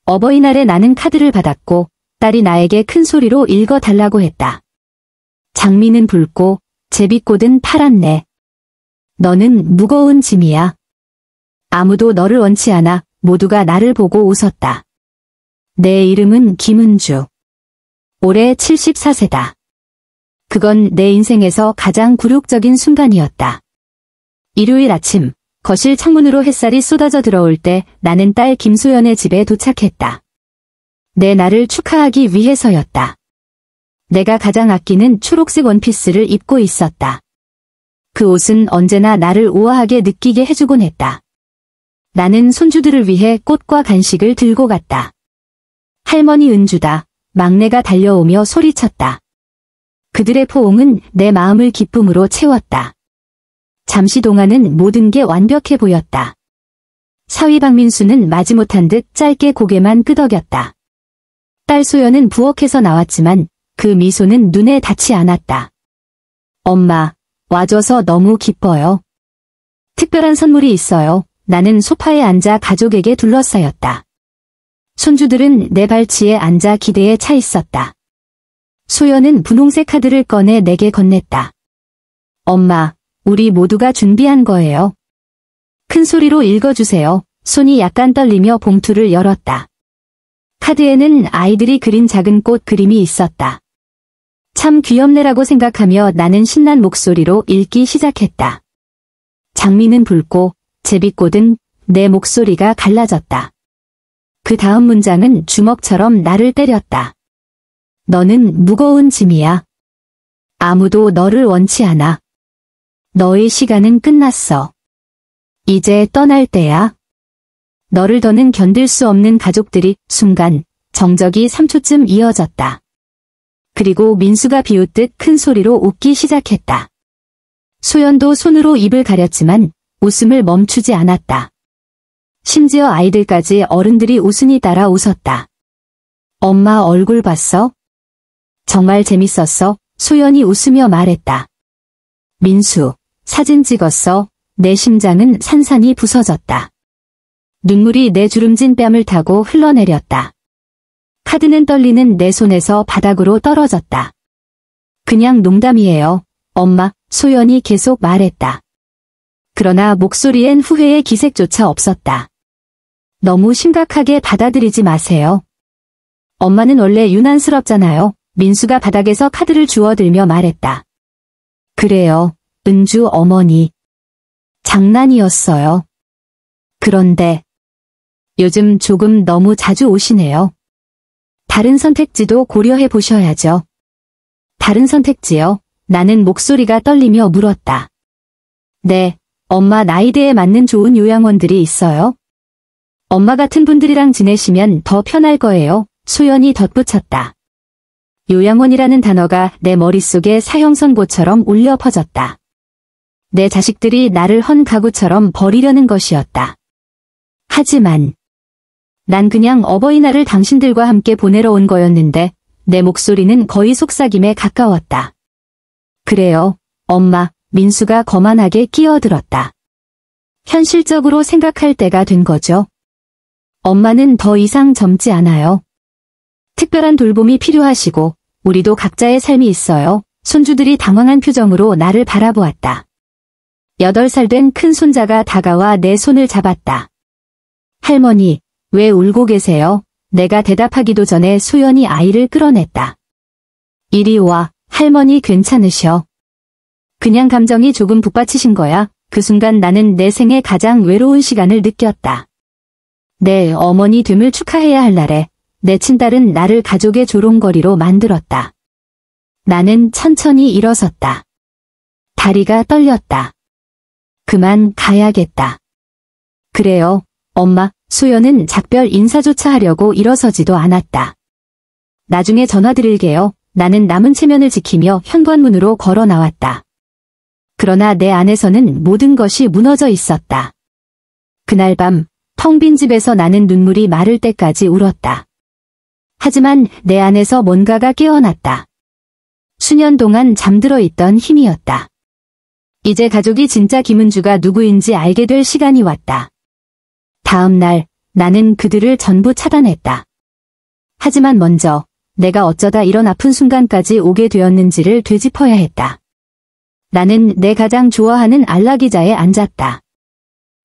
어버이날에 나는 카드를 받았고 딸이 나에게 큰 소리로 읽어달라고 했다. 장미는 붉고 제비꽃은 파랗네. 너는 무거운 짐이야. 아무도 너를 원치 않아. 모두가 나를 보고 웃었다. 내 이름은 김은주. 올해 74세다. 그건 내 인생에서 가장 굴욕적인 순간이었다. 일요일 아침, 거실 창문으로 햇살이 쏟아져 들어올 때 나는 딸 김소연의 집에 도착했다. 내 날을 축하하기 위해서였다. 내가 가장 아끼는 초록색 원피스를 입고 있었다. 그 옷은 언제나 나를 우아하게 느끼게 해주곤 했다. 나는 손주들을 위해 꽃과 간식을 들고 갔다. 할머니 은주다. 막내가 달려오며 소리쳤다. 그들의 포옹은 내 마음을 기쁨으로 채웠다. 잠시 동안은 모든 게 완벽해 보였다. 사위 박민수는 마지못한 듯 짧게 고개만 끄덕였다. 딸 소연은 부엌에서 나왔지만 그 미소는 눈에 닿지 않았다. 엄마, 와줘서 너무 기뻐요. 특별한 선물이 있어요. 나는 소파에 앉아 가족에게 둘러싸였다. 손주들은 내 발치에 앉아 기대에 차 있었다. 소연은 분홍색 카드를 꺼내 내게 건넸다. 엄마, 우리 모두가 준비한 거예요. 큰 소리로 읽어주세요. 손이 약간 떨리며 봉투를 열었다. 카드에는 아이들이 그린 작은 꽃 그림이 있었다. 참 귀엽네라고 생각하며 나는 신난 목소리로 읽기 시작했다. 장미는 붉고 제비꽃은 내 목소리가 갈라졌다. 그 다음 문장은 주먹처럼 나를 때렸다. 너는 무거운 짐이야. 아무도 너를 원치 않아. 너의 시간은 끝났어. 이제 떠날 때야. 너를 더는 견딜 수 없는 가족들이 순간 정적이 3초쯤 이어졌다. 그리고 민수가 비웃듯 큰 소리로 웃기 시작했다. 소연도 손으로 입을 가렸지만 웃음을 멈추지 않았다. 심지어 아이들까지 어른들이 웃으니 따라 웃었다. 엄마 얼굴 봤어? 정말 재밌었어? 소연이 웃으며 말했다. 민수, 사진 찍었어? 내 심장은 산산이 부서졌다. 눈물이 내 주름진 뺨을 타고 흘러내렸다. 카드는 떨리는 내 손에서 바닥으로 떨어졌다. 그냥 농담이에요. 엄마, 소연이 계속 말했다. 그러나 목소리엔 후회의 기색조차 없었다. 너무 심각하게 받아들이지 마세요. 엄마는 원래 유난스럽잖아요. 민수가 바닥에서 카드를 주워들며 말했다. 그래요, 은주 어머니. 장난이었어요. 그런데 요즘 조금 너무 자주 오시네요. 다른 선택지도 고려해 보셔야죠. 다른 선택지요? 나는 목소리가 떨리며 물었다. 네, 엄마 나이대에 맞는 좋은 요양원들이 있어요. 엄마 같은 분들이랑 지내시면 더 편할 거예요. 소연이 덧붙였다. 요양원이라는 단어가 내 머릿속에 사형선고처럼 울려 퍼졌다. 내 자식들이 나를 헌 가구처럼 버리려는 것이었다. 하지만 난 그냥 어버이날을 당신들과 함께 보내러 온 거였는데 내 목소리는 거의 속삭임에 가까웠다. 그래요, 엄마. 민수가 거만하게 끼어들었다. 현실적으로 생각할 때가 된 거죠. 엄마는 더 이상 젊지 않아요. 특별한 돌봄이 필요하시고 우리도 각자의 삶이 있어요. 손주들이 당황한 표정으로 나를 바라보았다. 8살 된 큰 손자가 다가와 내 손을 잡았다. 할머니, 왜 울고 계세요? 내가 대답하기도 전에 소연이 아이를 끌어냈다. 이리 와, 할머니 괜찮으셔. 그냥 감정이 조금 북받치신 거야. 그 순간 나는 내 생애 가장 외로운 시간을 느꼈다. 내 어머니 됨을 축하해야 할 날에 내 친딸은 나를 가족의 조롱거리로 만들었다. 나는 천천히 일어섰다. 다리가 떨렸다. 그만 가야겠다. 그래요, 엄마. 소연은 작별 인사조차 하려고 일어서지도 않았다. 나중에 전화드릴게요. 나는 남은 체면을 지키며 현관문으로 걸어 나왔다. 그러나 내 안에서는 모든 것이 무너져 있었다. 그날 밤, 텅 빈 집에서 나는 눈물이 마를 때까지 울었다. 하지만 내 안에서 뭔가가 깨어났다. 수년 동안 잠들어 있던 힘이었다. 이제 가족이 진짜 김은주가 누구인지 알게 될 시간이 왔다. 다음 날, 나는 그들을 전부 차단했다. 하지만 먼저 내가 어쩌다 이런 아픈 순간까지 오게 되었는지를 되짚어야 했다. 나는 내 가장 좋아하는 안락의자에 앉았다.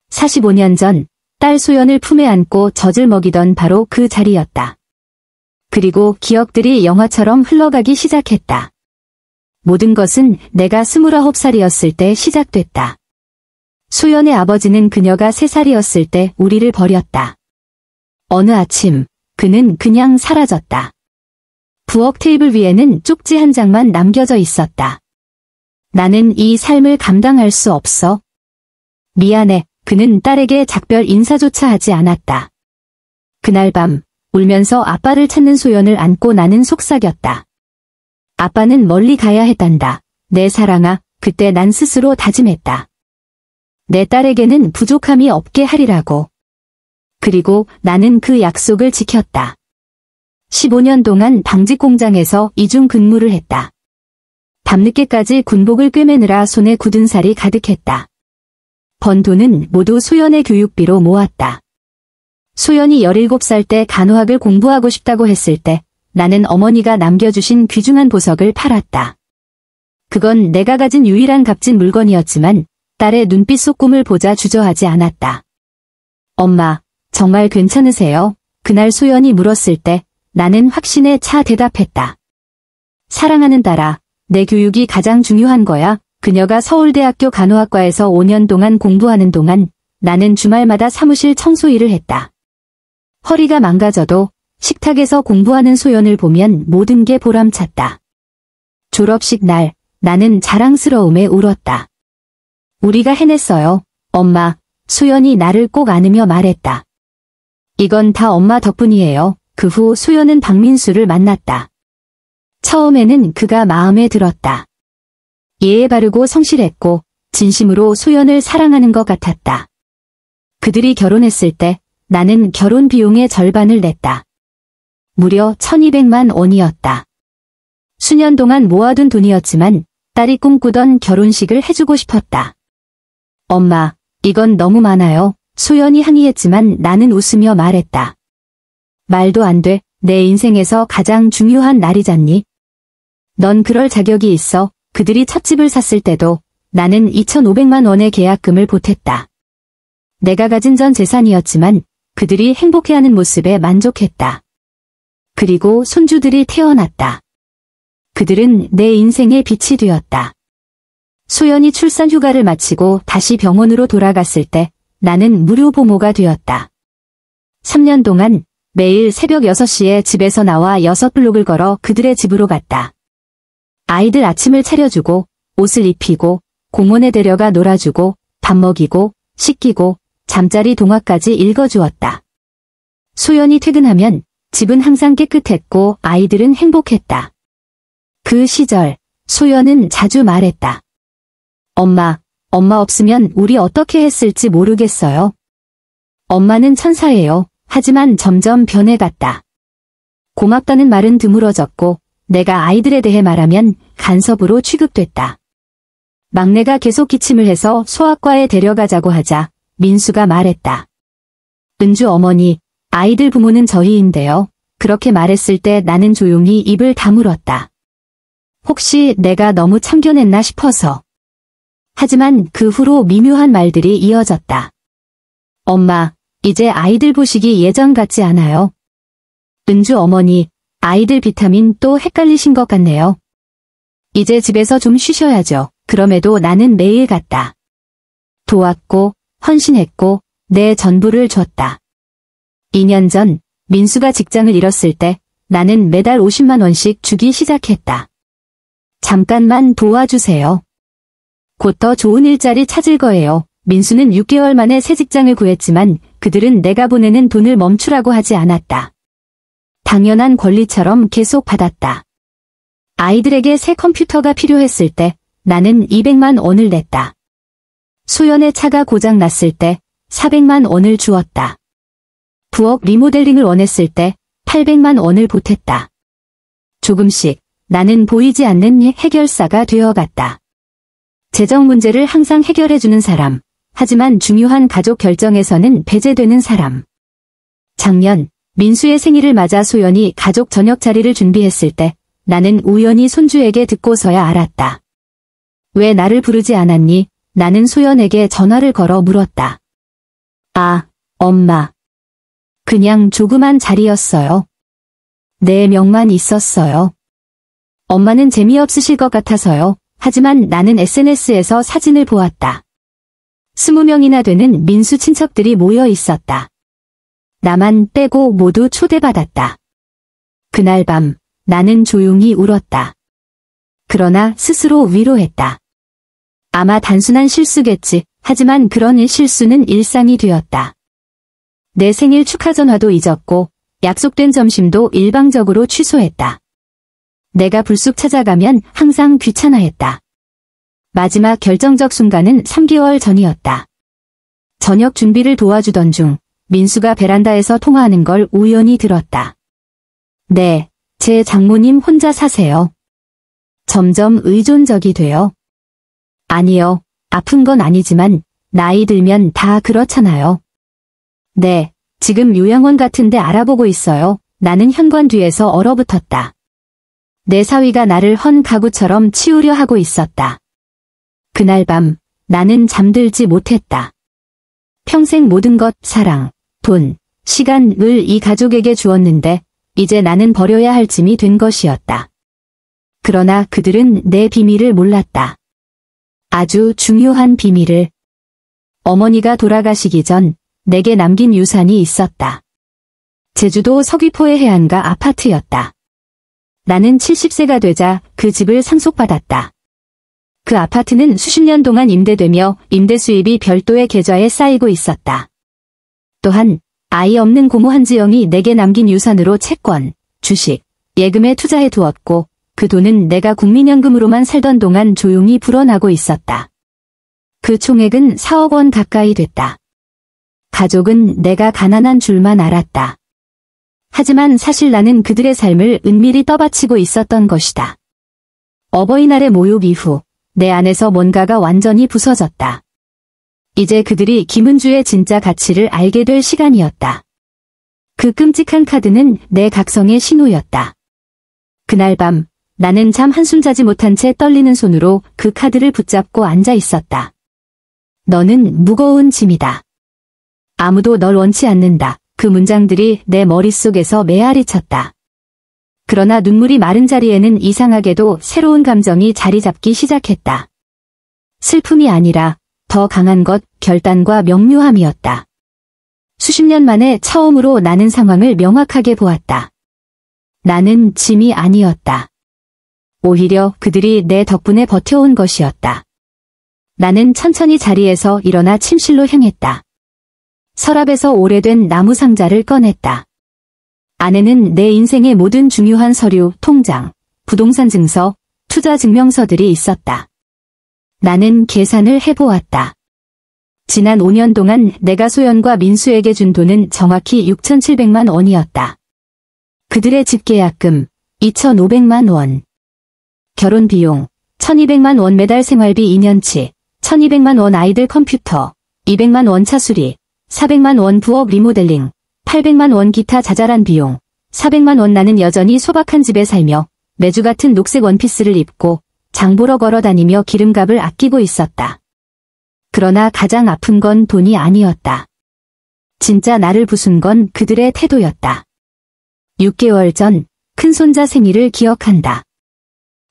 45년 전 딸 소연을 품에 안고 젖을 먹이던 바로 그 자리였다. 그리고 기억들이 영화처럼 흘러가기 시작했다. 모든 것은 내가 29살이었을 때 시작됐다. 소연의 아버지는 그녀가 3살이었을 때 우리를 버렸다. 어느 아침 그는 그냥 사라졌다. 부엌 테이블 위에는 쪽지 한 장만 남겨져 있었다. 나는 이 삶을 감당할 수 없어. 미안해. 그는 딸에게 작별 인사조차 하지 않았다. 그날 밤 울면서 아빠를 찾는 소연을 안고 나는 속삭였다. 아빠는 멀리 가야 했단다. 내 사랑아, 그때 난 스스로 다짐했다. 내 딸에게는 부족함이 없게 하리라고. 그리고 나는 그 약속을 지켰다. 15년 동안 방직 공장에서 이중 근무를 했다. 밤늦게까지 군복을 꿰매느라 손에 굳은 살이 가득했다. 번 돈은 모두 소연의 교육비로 모았다. 소연이 17살 때 간호학을 공부하고 싶다고 했을 때 나는 어머니가 남겨주신 귀중한 보석을 팔았다. 그건 내가 가진 유일한 값진 물건이었지만 딸의 눈빛 속 꿈을 보자 주저하지 않았다. 엄마, 정말 괜찮으세요? 그날 소연이 물었을 때 나는 확신에 차 대답했다. 사랑하는 딸아, 내 교육이 가장 중요한 거야. 그녀가 서울대학교 간호학과에서 5년 동안 공부하는 동안 나는 주말마다 사무실 청소 일을 했다. 허리가 망가져도 식탁에서 공부하는 소연을 보면 모든 게 보람찼다. 졸업식 날 나는 자랑스러움에 울었다. 우리가 해냈어요. 엄마, 소연이 나를 꼭 안으며 말했다. 이건 다 엄마 덕분이에요. 그 후 소연은 박민수를 만났다. 처음에는 그가 마음에 들었다. 예의 바르고 성실했고 진심으로 소연을 사랑하는 것 같았다. 그들이 결혼했을 때 나는 결혼 비용의 절반을 냈다. 무려 1200만 원이었다. 수년 동안 모아둔 돈이었지만 딸이 꿈꾸던 결혼식을 해주고 싶었다. 엄마, 이건 너무 많아요. 소연이 항의했지만 나는 웃으며 말했다. 말도 안 돼. 내 인생에서 가장 중요한 날이잖니. 넌 그럴 자격이 있어. 그들이 첫 집을 샀을 때도 나는 2,500만 원의 계약금을 보탰다. 내가 가진 전 재산이었지만 그들이 행복해하는 모습에 만족했다. 그리고 손주들이 태어났다. 그들은 내 인생의 빛이 되었다. 소연이 출산 휴가를 마치고 다시 병원으로 돌아갔을 때 나는 무료 보모가 되었다. 3년 동안 매일 새벽 6시에 집에서 나와 6블록을 걸어 그들의 집으로 갔다. 아이들 아침을 차려주고 옷을 입히고 공원에 데려가 놀아주고 밥 먹이고 씻기고 잠자리 동화까지 읽어주었다. 소연이 퇴근하면 집은 항상 깨끗했고 아이들은 행복했다. 그 시절 소연은 자주 말했다. 엄마 없으면 우리 어떻게 했을지 모르겠어요. 엄마는 천사예요. 하지만 점점 변해갔다. 고맙다는 말은 드물어졌고 내가 아이들에 대해 말하면 간섭으로 취급됐다. 막내가 계속 기침을 해서 소아과에 데려가자고 하자 민수가 말했다. 은주 어머니, 아이들 부모는 저희인데요. 그렇게 말했을 때 나는 조용히 입을 다물었다. 혹시 내가 너무 참견했나 싶어서. 하지만 그 후로 미묘한 말들이 이어졌다. 엄마, 이제 아이들 보시기 예전 같지 않아요. 은주 어머니, 아이들 비타민 또 헷갈리신 것 같네요. 이제 집에서 좀 쉬셔야죠. 그럼에도 나는 매일 갔다. 도왔고 헌신했고 내 전부를 줬다. 2년 전 민수가 직장을 잃었을 때 나는 매달 50만 원씩 주기 시작했다. 잠깐만 도와주세요. 곧 더 좋은 일자리 찾을 거예요. 민수는 6개월 만에 새 직장을 구했지만 그들은 내가 보내는 돈을 멈추라고 하지 않았다. 당연한 권리처럼 계속 받았다. 아이들에게 새 컴퓨터가 필요했을 때 나는 200만 원을 냈다. 소연의 차가 고장 났을 때 400만 원을 주었다. 부엌 리모델링을 원했을 때 800만 원을 보탰다. 조금씩 나는 보이지 않는 해결사가 되어갔다. 재정 문제를 항상 해결해주는 사람, 하지만 중요한 가족 결정에서는 배제되는 사람. 작년 민수의 생일을 맞아 소연이 가족 저녁 자리를 준비했을 때 나는 우연히 손주에게 듣고서야 알았다. 왜 나를 부르지 않았니? 나는 소연에게 전화를 걸어 물었다. 아, 엄마. 그냥 조그만 자리였어요. 내 명만 있었어요. 엄마는 재미없으실 것 같아서요. 하지만 나는 SNS에서 사진을 보았다. 20명이나 되는 민수 친척들이 모여 있었다. 나만 빼고 모두 초대받았다. 그날 밤 나는 조용히 울었다. 그러나 스스로 위로했다. 아마 단순한 실수겠지. 하지만 그런 실수는 일상이 되었다. 내 생일 축하 전화도 잊었고 약속된 점심도 일방적으로 취소했다. 내가 불쑥 찾아가면 항상 귀찮아했다. 마지막 결정적 순간은 3개월 전이었다. 저녁 준비를 도와주던 중 민수가 베란다에서 통화하는 걸 우연히 들었다. 네, 제 장모님 혼자 사세요. 점점 의존적이 돼요. 아니요, 아픈 건 아니지만 나이 들면 다 그렇잖아요. 네, 지금 요양원 같은데 알아보고 있어요. 나는 현관 뒤에서 얼어붙었다. 내 사위가 나를 헌 가구처럼 치우려 하고 있었다. 그날 밤 나는 잠들지 못했다. 평생 모든 것, 사랑, 돈, 시간을 이 가족에게 주었는데 이제 나는 버려야 할 짐이 된 것이었다. 그러나 그들은 내 비밀을 몰랐다. 아주 중요한 비밀을. 어머니가 돌아가시기 전 내게 남긴 유산이 있었다. 제주도 서귀포의 해안가 아파트였다. 나는 70세가 되자 그 집을 상속받았다. 그 아파트는 수십 년 동안 임대되며 임대 수입이 별도의 계좌에 쌓이고 있었다. 또한 아이 없는 고모 한지영이 내게 남긴 유산으로 채권, 주식, 예금에 투자해 두었고 그 돈은 내가 국민연금으로만 살던 동안 조용히 불어나고 있었다. 그 총액은 4억 원 가까이 됐다. 가족은 내가 가난한 줄만 알았다. 하지만 사실 나는 그들의 삶을 은밀히 떠받치고 있었던 것이다. 어버이날의 모욕 이후 내 안에서 뭔가가 완전히 부서졌다. 이제 그들이 김은주의 진짜 가치를 알게 될 시간이었다. 그 끔찍한 카드는 내 각성의 신호였다. 그날 밤 나는 잠 한숨 자지 못한 채 떨리는 손으로 그 카드를 붙잡고 앉아 있었다. 너는 무거운 짐이다. 아무도 널 원치 않는다. 그 문장들이 내 머릿속에서 메아리 쳤다. 그러나 눈물이 마른 자리에는 이상하게도 새로운 감정이 자리 잡기 시작했다. 슬픔이 아니라 더 강한 것, 결단과 명료함이었다. 수십 년 만에 처음으로 나는 상황을 명확하게 보았다. 나는 짐이 아니었다. 오히려 그들이 내 덕분에 버텨온 것이었다. 나는 천천히 자리에서 일어나 침실로 향했다. 서랍에서 오래된 나무 상자를 꺼냈다. 안에는 내 인생의 모든 중요한 서류, 통장, 부동산 증서, 투자 증명서들이 있었다. 나는 계산을 해보았다. 지난 5년 동안 내가 소연과 민수에게 준 돈은 정확히 6,700만 원이었다. 그들의 집계약금 2,500만 원. 결혼 비용 1,200만 원, 매달 생활비 2년치 1,200만 원, 아이들 컴퓨터 200만 원, 차수리 400만 원, 부엌 리모델링 800만 원, 기타 자잘한 비용 400만 원. 나는 여전히 소박한 집에 살며 매주 같은 녹색 원피스를 입고 장보러 걸어다니며 기름값을 아끼고 있었다. 그러나 가장 아픈 건 돈이 아니었다. 진짜 나를 부순 건 그들의 태도였다. 6개월 전 큰손자 생일을 기억한다.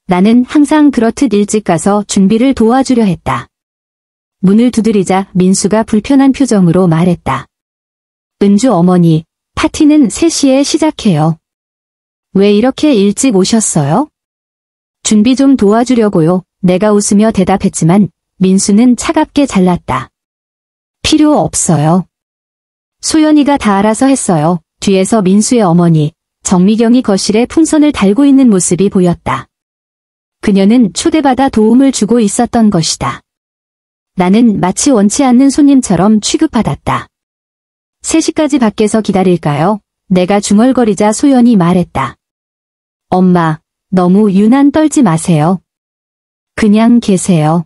나는 항상 그렇듯 일찍 가서 준비를 도와주려 했다. 문을 두드리자 민수가 불편한 표정으로 말했다. 은주 어머니, 파티는 3시에 시작해요. 왜 이렇게 일찍 오셨어요? 준비 좀 도와주려고요. 내가 웃으며 대답했지만 민수는 차갑게 잘랐다. 필요 없어요. 소연이가 다 알아서 했어요. 뒤에서 민수의 어머니, 정미경이 거실에 풍선을 달고 있는 모습이 보였다. 그녀는 초대받아 도움을 주고 있었던 것이다. 나는 마치 원치 않는 손님처럼 취급받았다. 3시까지 밖에서 기다릴까요? 내가 중얼거리자 소연이 말했다. 엄마, 너무 유난 떨지 마세요. 그냥 계세요.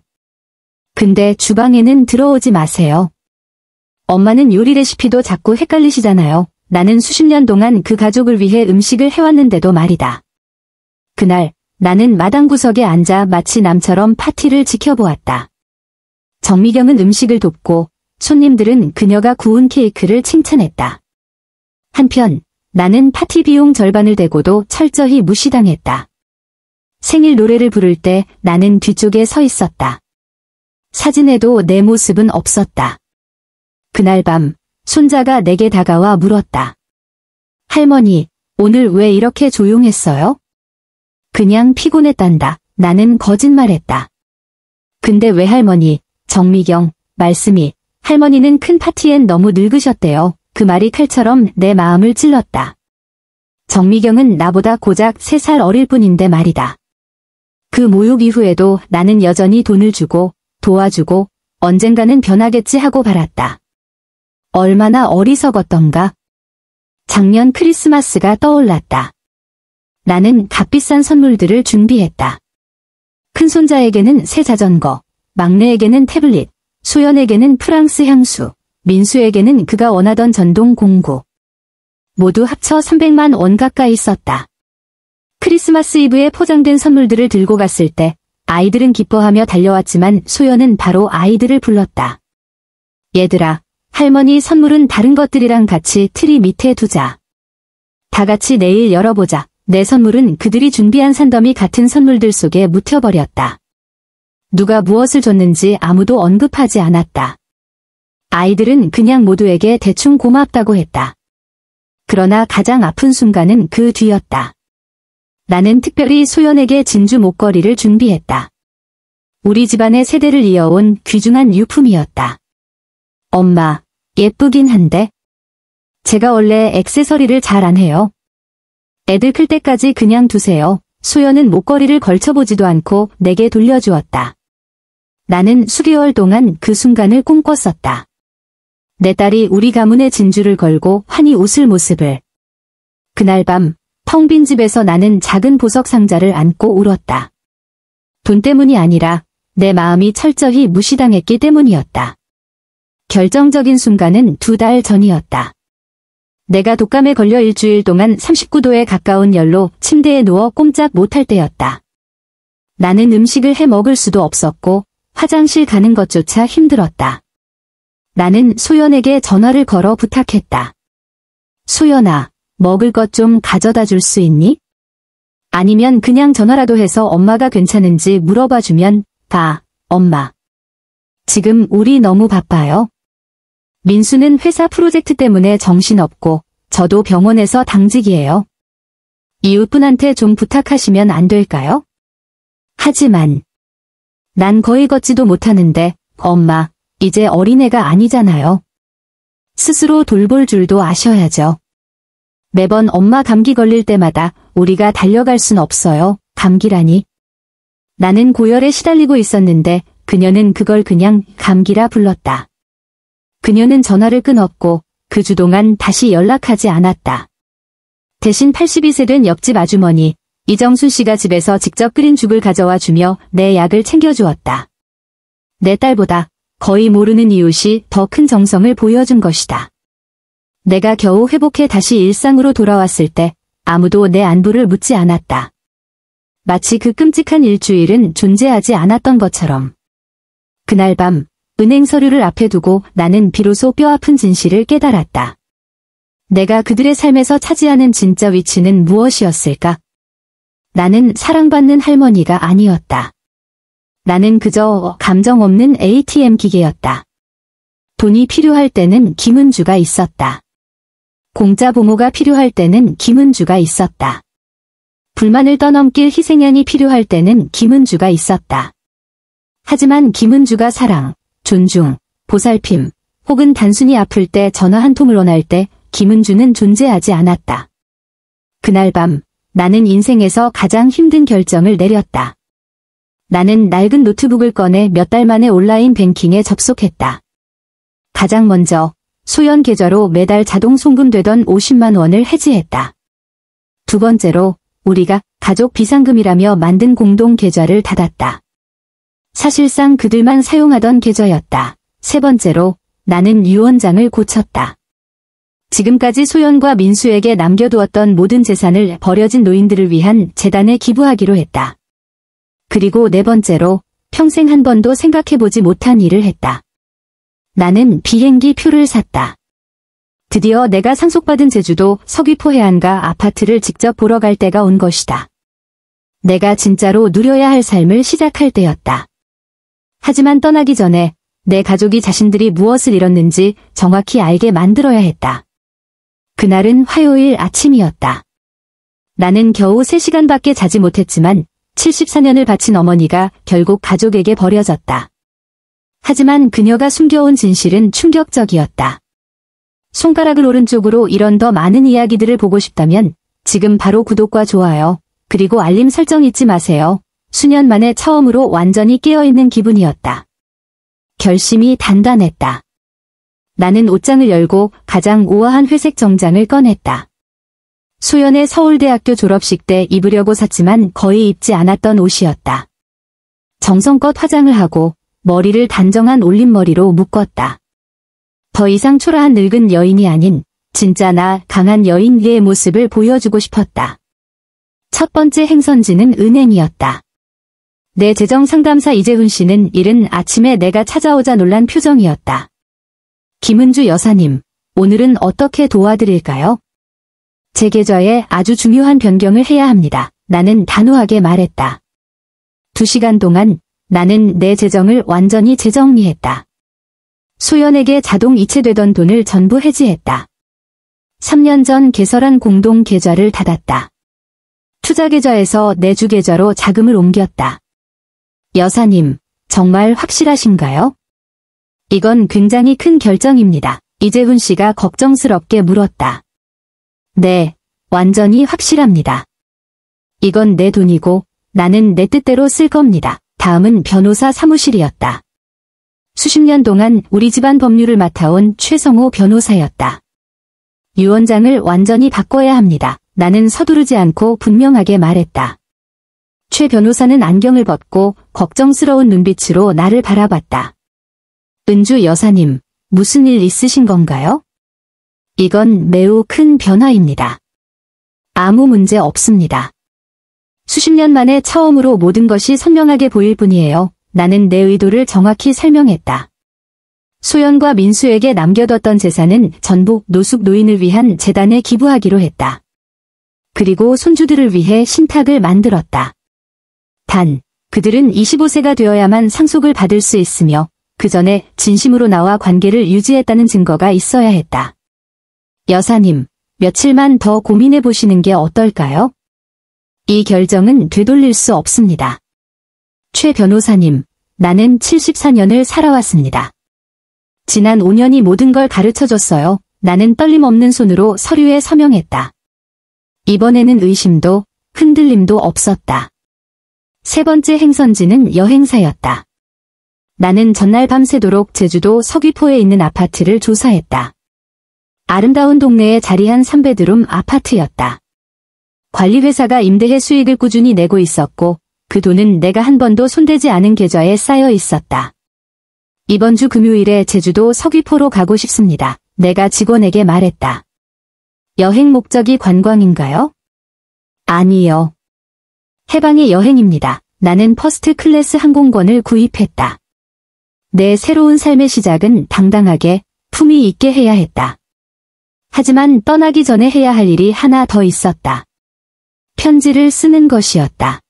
근데 주방에는 들어오지 마세요. 엄마는 요리 레시피도 자꾸 헷갈리시잖아요. 나는 수십 년 동안 그 가족을 위해 음식을 해왔는데도 말이다. 그날 나는 마당 구석에 앉아 마치 남처럼 파티를 지켜보았다. 정미경은 음식을 돕고 손님들은 그녀가 구운 케이크를 칭찬했다. 한편 나는 파티 비용 절반을 대고도 철저히 무시당했다. 생일 노래를 부를 때 나는 뒤쪽에 서 있었다. 사진에도 내 모습은 없었다. 그날 밤 손자가 내게 다가와 물었다. 할머니, 오늘 왜 이렇게 조용했어요? 그냥 피곤했단다. 나는 거짓말했다. 근데 왜 할머니? 정미경, 말씀이. 할머니는 큰 파티엔 너무 늙으셨대요. 그 말이 칼처럼 내 마음을 찔렀다. 정미경은 나보다 고작 3살 어릴 뿐인데 말이다. 그 모욕 이후에도 나는 여전히 돈을 주고 도와주고 언젠가는 변하겠지 하고 바랐다. 얼마나 어리석었던가. 작년 크리스마스가 떠올랐다. 나는 값비싼 선물들을 준비했다. 큰손자에게는 새 자전거, 막내에게는 태블릿, 소연에게는 프랑스 향수, 민수에게는 그가 원하던 전동 공구. 모두 합쳐 300만 원 가까이 썼다. 크리스마스 이브에 포장된 선물들을 들고 갔을 때 아이들은 기뻐하며 달려왔지만 소연은 바로 아이들을 불렀다. 얘들아, 할머니 선물은 다른 것들이랑 같이 트리 밑에 두자. 다 같이 내일 열어보자. 내 선물은 그들이 준비한 산더미 같은 선물들 속에 묻혀버렸다. 누가 무엇을 줬는지 아무도 언급하지 않았다. 아이들은 그냥 모두에게 대충 고맙다고 했다. 그러나 가장 아픈 순간은 그 뒤였다. 나는 특별히 소연에게 진주 목걸이를 준비했다. 우리 집안의 세대를 이어온 귀중한 유품이었다. 엄마, 예쁘긴 한데. 제가 원래 액세서리를 잘 안 해요. 애들 클 때까지 그냥 두세요. 소연은 목걸이를 걸쳐보지도 않고 내게 돌려주었다. 나는 수개월 동안 그 순간을 꿈꿨었다. 내 딸이 우리 가문의 진주를 걸고 환히 웃을 모습을. 그날 밤 텅 빈 집에서 나는 작은 보석 상자를 안고 울었다. 돈 때문이 아니라 내 마음이 철저히 무시당했기 때문이었다. 결정적인 순간은 2달 전이었다. 내가 독감에 걸려 일주일 동안 39도에 가까운 열로 침대에 누워 꼼짝 못할 때였다. 나는 음식을 해 먹을 수도 없었고 화장실 가는 것조차 힘들었다. 나는 소연에게 전화를 걸어 부탁했다. 소연아, 먹을 것 좀 가져다 줄 수 있니? 아니면 그냥 전화라도 해서 엄마가 괜찮은지 물어봐주면. 봐, 엄마. 지금 우리 너무 바빠요. 민수는 회사 프로젝트 때문에 정신없고 저도 병원에서 당직이에요. 이웃분한테 좀 부탁하시면 안 될까요? 하지만 난 거의 걷지도 못하는데 엄마, 이제 어린애가 아니잖아요. 스스로 돌볼 줄도 아셔야죠. 매번 엄마 감기 걸릴 때마다 우리가 달려갈 순 없어요. 감기라니. 나는 고열에 시달리고 있었는데 그녀는 그걸 그냥 감기라 불렀다. 그녀는 전화를 끊었고 그 주 동안 다시 연락하지 않았다. 대신 82세 된 옆집 아주머니 이정순 씨가 집에서 직접 끓인 죽을 가져와 주며 내 약을 챙겨주었다. 내 딸보다 거의 모르는 이웃이 더 큰 정성을 보여준 것이다. 내가 겨우 회복해 다시 일상으로 돌아왔을 때 아무도 내 안부를 묻지 않았다. 마치 그 끔찍한 일주일은 존재하지 않았던 것처럼. 그날 밤 은행 서류를 앞에 두고 나는 비로소 뼈아픈 진실을 깨달았다. 내가 그들의 삶에서 차지하는 진짜 위치는 무엇이었을까? 나는 사랑받는 할머니가 아니었다. 나는 그저 감정 없는 ATM 기계였다. 돈이 필요할 때는 김은주가 있었다. 공짜 부모가 필요할 때는 김은주가 있었다. 불만을 떠넘길 희생양이 필요할 때는 김은주가 있었다. 하지만 김은주가 사랑, 존중, 보살핌, 혹은 단순히 아플 때 전화 한 통을 원할 때 김은주는 존재하지 않았다. 그날 밤 나는 인생에서 가장 힘든 결정을 내렸다. 나는 낡은 노트북을 꺼내 몇 달 만에 온라인 뱅킹에 접속했다. 가장 먼저 소연 계좌로 매달 자동 송금되던 50만 원을 해지했다. 두 번째로 우리가 가족 비상금이라며 만든 공동 계좌를 닫았다. 사실상 그들만 사용하던 계좌였다. 세 번째로 나는 유언장을 고쳤다. 지금까지 소연과 민수에게 남겨두었던 모든 재산을 버려진 노인들을 위한 재단에 기부하기로 했다. 그리고 네 번째로 평생 한 번도 생각해보지 못한 일을 했다. 나는 비행기 표를 샀다. 드디어 내가 상속받은 제주도 서귀포 해안가 아파트를 직접 보러 갈 때가 온 것이다. 내가 진짜로 누려야 할 삶을 시작할 때였다. 하지만 떠나기 전에 내 가족이 자신들이 무엇을 잃었는지 정확히 알게 만들어야 했다. 그날은 화요일 아침이었다. 나는 겨우 3시간밖에 자지 못했지만 74년을 바친 어머니가 결국 가족에게 버려졌다. 하지만 그녀가 숨겨온 진실은 충격적이었다. 손가락을 오른쪽으로 이런 더 많은 이야기들을 보고 싶다면 지금 바로 구독과 좋아요, 그리고 알림 설정 잊지 마세요. 수년 만에 처음으로 완전히 깨어있는 기분이었다. 결심이 단단했다. 나는 옷장을 열고 가장 우아한 회색 정장을 꺼냈다. 소연의 서울대학교 졸업식 때 입으려고 샀지만 거의 입지 않았던 옷이었다. 정성껏 화장을 하고 머리를 단정한 올림머리로 묶었다. 더 이상 초라한 늙은 여인이 아닌 진짜 나 강한 여인의 모습을 보여주고 싶었다. 첫 번째 행선지는 은행이었다. 내 재정상담사 이재훈 씨는 이른 아침에 내가 찾아오자 놀란 표정이었다. 김은주 여사님, 오늘은 어떻게 도와드릴까요? 제 계좌에 아주 중요한 변경을 해야 합니다. 나는 단호하게 말했다. 2시간 동안 나는 내 재정을 완전히 재정리했다. 소연에게 자동 이체되던 돈을 전부 해지했다. 3년 전 개설한 공동 계좌를 닫았다. 투자 계좌에서 내주 계좌로 자금을 옮겼다. 여사님, 정말 확실하신가요? 이건 굉장히 큰 결정입니다. 이재훈 씨가 걱정스럽게 물었다. 네, 완전히 확실합니다. 이건 내 돈이고 나는 내 뜻대로 쓸 겁니다. 다음은 변호사 사무실이었다. 수십 년 동안 우리 집안 법률을 맡아온 최성호 변호사였다. 유언장을 완전히 바꿔야 합니다. 나는 서두르지 않고 분명하게 말했다. 최 변호사는 안경을 벗고 걱정스러운 눈빛으로 나를 바라봤다. 은주 여사님, 무슨 일 있으신 건가요? 이건 매우 큰 변화입니다. 아무 문제 없습니다. 수십 년 만에 처음으로 모든 것이 선명하게 보일 뿐이에요. 나는 내 의도를 정확히 설명했다. 소연과 민수에게 남겨뒀던 재산은 전부 노숙 노인을 위한 재단에 기부하기로 했다. 그리고 손주들을 위해 신탁을 만들었다. 단, 그들은 25세가 되어야만 상속을 받을 수 있으며 그 전에 진심으로 나와 관계를 유지했다는 증거가 있어야 했다. 여사님, 며칠만 더 고민해 보시는 게 어떨까요? 이 결정은 되돌릴 수 없습니다. 최 변호사님, 나는 74년을 살아왔습니다. 지난 5년이 모든 걸 가르쳐줬어요. 나는 떨림 없는 손으로 서류에 서명했다. 이번에는 의심도 흔들림도 없었다. 세 번째 행선지는 여행사였다. 나는 전날 밤새도록 제주도 서귀포에 있는 아파트를 조사했다. 아름다운 동네에 자리한 3베드룸 아파트였다. 관리회사가 임대해 수익을 꾸준히 내고 있었고 그 돈은 내가 한 번도 손대지 않은 계좌에 쌓여 있었다. 이번 주 금요일에 제주도 서귀포로 가고 싶습니다. 내가 직원에게 말했다. 여행 목적이 관광인가요? 아니요. 해방의 여행입니다. 나는 퍼스트 클래스 항공권을 구입했다. 내 새로운 삶의 시작은 당당하게 품위 있게 해야 했다. 하지만 떠나기 전에 해야 할 일이 하나 더 있었다. 편지를 쓰는 것이었다.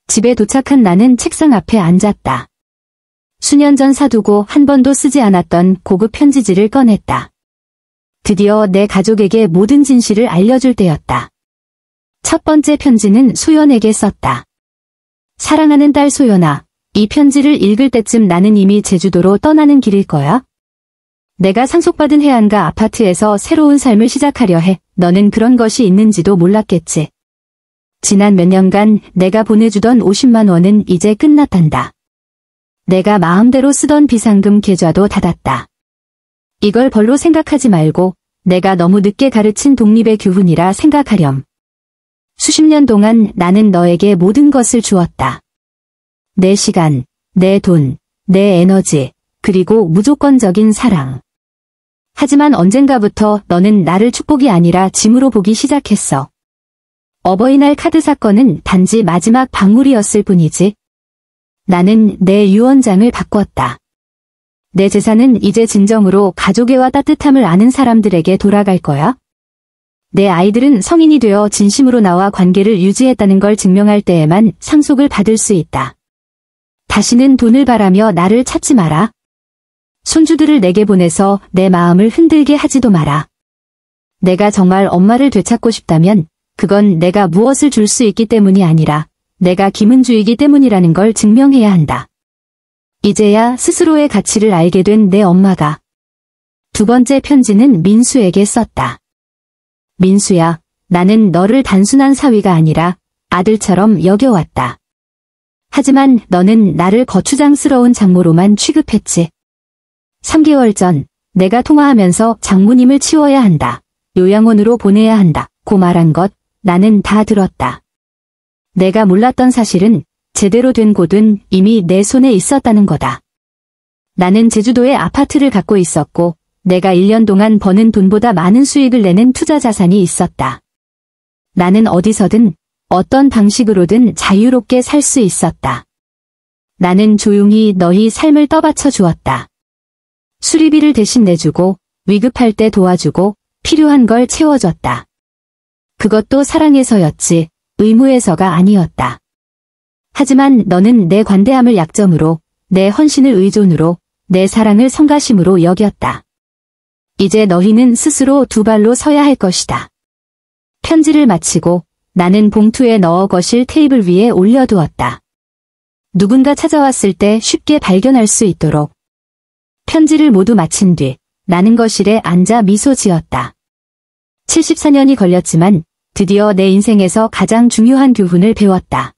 집에 도착한 나는 책상 앞에 앉았다. 수년 전 사두고 한 번도 쓰지 않았던 고급 편지지를 꺼냈다. 드디어 내 가족에게 모든 진실을 알려줄 때였다. 첫 번째 편지는 소연에게 썼다. 사랑하는 딸 소연아, 이 편지를 읽을 때쯤 나는 이미 제주도로 떠나는 길일 거야. 내가 상속받은 해안가 아파트에서 새로운 삶을 시작하려 해. 너는 그런 것이 있는지도 몰랐겠지. 지난 몇 년간 내가 보내주던 50만 원은 이제 끝났단다. 내가 마음대로 쓰던 비상금 계좌도 닫았다. 이걸 벌로 생각하지 말고 내가 너무 늦게 가르친 독립의 교훈이라 생각하렴. 수십 년 동안 나는 너에게 모든 것을 주었다. 내 시간, 내 돈, 내 에너지, 그리고 무조건적인 사랑. 하지만 언젠가부터 너는 나를 축복이 아니라 짐으로 보기 시작했어. 어버이날 카드 사건은 단지 마지막 방울이었을 뿐이지. 나는 내 유언장을 바꿨다. 내 재산은 이제 진정으로 가족애와 따뜻함을 아는 사람들에게 돌아갈 거야. 내 아이들은 성인이 되어 진심으로 나와 관계를 유지했다는 걸 증명할 때에만 상속을 받을 수 있다. 다시는 돈을 바라며 나를 찾지 마라. 손주들을 내게 보내서 내 마음을 흔들게 하지도 마라. 내가 정말 엄마를 되찾고 싶다면 그건 내가 무엇을 줄 수 있기 때문이 아니라 내가 김은주이기 때문이라는 걸 증명해야 한다. 이제야 스스로의 가치를 알게 된 내 엄마가 두 번째 편지는 민수에게 썼다. 민수야, 나는 너를 단순한 사위가 아니라 아들처럼 여겨왔다. 하지만 너는 나를 거추장스러운 장모로만 취급했지. 3개월 전 내가 통화하면서 장모님을 치워야 한다. 요양원으로 보내야 한다. 고 말한 것 나는 다 들었다. 내가 몰랐던 사실은 제대로 된 곳은 이미 내 손에 있었다는 거다. 나는 제주도에 아파트를 갖고 있었고 내가 1년 동안 버는 돈보다 많은 수익을 내는 투자 자산이 있었다. 나는 어디서든 어떤 방식으로든 자유롭게 살 수 있었다. 나는 조용히 너희 삶을 떠받쳐 주었다. 수리비를 대신 내주고 위급할 때 도와주고 필요한 걸 채워줬다. 그것도 사랑해서였지 의무에서가 아니었다. 하지만 너는 내 관대함을 약점으로, 내 헌신을 의존으로, 내 사랑을 성가심으로 여겼다. 이제 너희는 스스로 두 발로 서야 할 것이다. 편지를 마치고 나는 봉투에 넣어 거실 테이블 위에 올려두었다. 누군가 찾아왔을 때 쉽게 발견할 수 있도록. 편지를 모두 마친 뒤 나는 거실에 앉아 미소 지었다. 74년이 걸렸지만 드디어 내 인생에서 가장 중요한 교훈을 배웠다.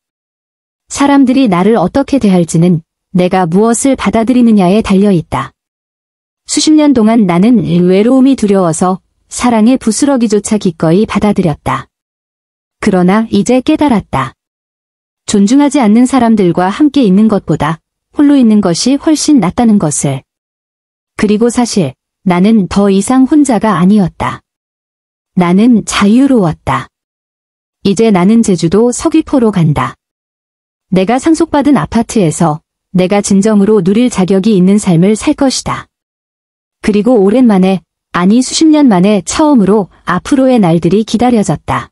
사람들이 나를 어떻게 대할지는 내가 무엇을 받아들이느냐에 달려있다. 수십 년 동안 나는 외로움이 두려워서 사랑의 부스러기조차 기꺼이 받아들였다. 그러나 이제 깨달았다. 존중하지 않는 사람들과 함께 있는 것보다 홀로 있는 것이 훨씬 낫다는 것을. 그리고 사실 나는 더 이상 혼자가 아니었다. 나는 자유로웠다. 이제 나는 제주도 서귀포로 간다. 내가 상속받은 아파트에서 내가 진정으로 누릴 자격이 있는 삶을 살 것이다. 그리고 오랜만에, 아니 수십 년 만에 처음으로 앞으로의 날들이 기다려졌다.